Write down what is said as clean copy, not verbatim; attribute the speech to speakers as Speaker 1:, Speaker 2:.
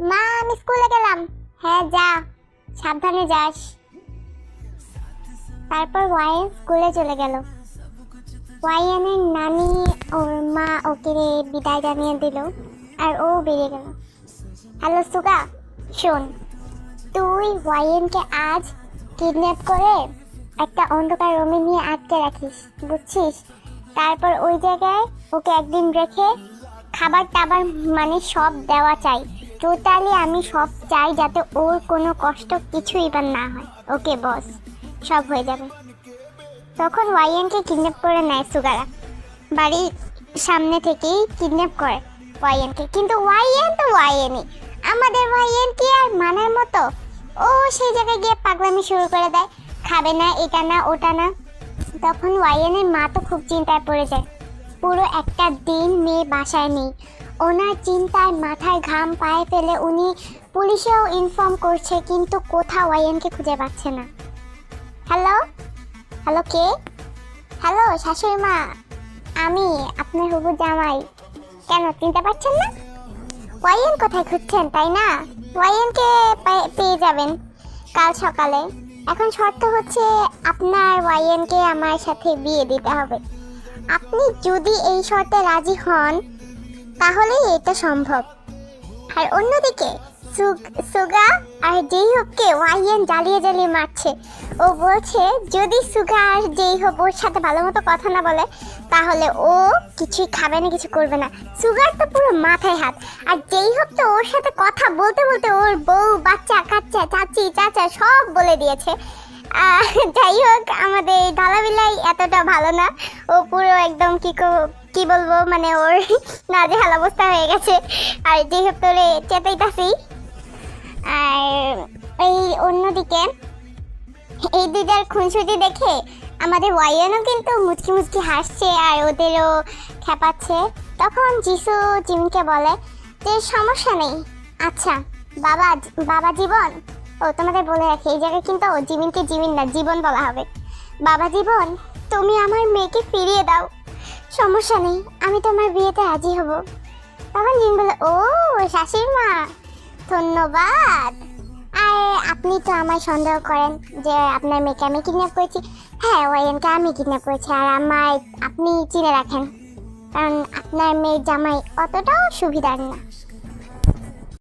Speaker 1: মা আমি স্কুলে গেলাম। হ্যাঁ যা, সাবধানে যাস। তারপর ওয়াইন স্কুলে চলে গেল। ওয়াইনের নানি ওর মা ওকে বিদায় জানিয়ে দিল আর ও বেরিয়ে গেল। হ্যালো সুগা, শোন, তুই ওয়াইনকে আজ কিডন্যাপ করে একটা অন্ধকার রুমে নিয়ে আটকে রাখিস, বুঝছিস? তারপর ওই জায়গায় ওকে একদিন রেখে খাবার টাবার মানে সব দেওয়া চাই। টোটালি আমি সব চাই, যাতে ওর কোনো কষ্ট কিছুই এবার না হয়। ওকে বস, সব হয়ে যাবে। তখন ওয়াইএনকে কিডন্যাপ করে নেয় সুগারা, বাড়ির সামনে থেকেই কিডন্যাপ করে ওয়াইএনকে। কিন্তু ওয়াইএন তো ওয়াইএনই, আমাদের ওয়াইএন কি আর মানার মতো? ও সেই জায়গায় গিয়ে পাগলামি শুরু করে দেয়, খাবে না, এটা না ওটা না। তখন ওয়াইএনের মা তো খুব চিন্তায় পড়ে যায়। পুরো একটা দিন মেয়ে বাসায় নেই। ওনার চিন্তায় মাথায় ঘাম পায়ে ফেলে উনি পুলিশেও ইনফর্ম করছে, কিন্তু কোথাও ওয়াইএনকে খুঁজে পাচ্ছে না। হ্যালো হ্যালো, কে? হ্যালো শাশুড়ি মা, আমি আপনার হবু জামাই। কেন চিনতে পারছেন না? ওয়াইএন কোথায় খুঁজছেন তাই না? ওয়াইএনকে পেয়ে যাবেন কাল সকালে। এখন শর্ত হচ্ছে আপনার ওয়াইএনকে আমার সাথে বিয়ে দিতে হবে। আপনি যদি এই শর্তে রাজি হন তাহলেই এটা সম্ভব। আর অন্যদিকে সুগা আর যেই হোককে ওয়াইএন জ্বালিয়ে জ্বালিয়ে মারছে। ও বলছে যদি সুগা আর যেই হোক ওর সাথে ভালো মতো কথা না বলে তাহলে ও কিছুই খাবে না, কিছু করবে না। সুগার তো পুরো মাথায় হাত, আর যেই হোক তো ওর সাথে কথা বলতে বলতে ওর বউ বাচ্চা কাচ্চা চাচি চাচা সব বলে দিয়েছে। যাই হোক, আমাদের ঢালাবিলাই এতটা ভালো না। ও পুরো একদম কি বলবো, মানে ওর নাজেহাল অবস্থা হয়ে গেছে। আর যেই হোক তোরে চেতাইতাছি। আর এই অন্যদিকে এই দুইটার খুনসুটি দেখে আমাদের ওয়াইএনও কিন্তু মুচকি মুচকি হাসছে আর ওদেরও খেপাচ্ছে। তখন যিশু জিমিনকে বলে যে সমস্যা নেই, আচ্ছা বাবা জীবন, ও তোমাদের বলে রাখি এই জায়গায় কিন্তু জিমিনকে জিমিন না জীবন বলা হবে। বাবা জীবন, তুমি আমার মেয়েকে ফিরিয়ে দাও, সমস্যা নেই, আমি তোমার বিয়েতে রাজি হব। তখন জিমিন বলে, ও শাশুড়ি মা ধন্যবাদ। আর আপনি তো আমায় সন্দেহ করেন যে আপনার মেয়েকে আমি কিডন্যাপ করেছি। হ্যাঁ, ওয়াইএনকে আমি কিডন্যাপ করেছি। আর আমায় আপনি চিনে রাখেন, কারণ আপনার মেয়ের জামাই অতটাও সুবিধার না।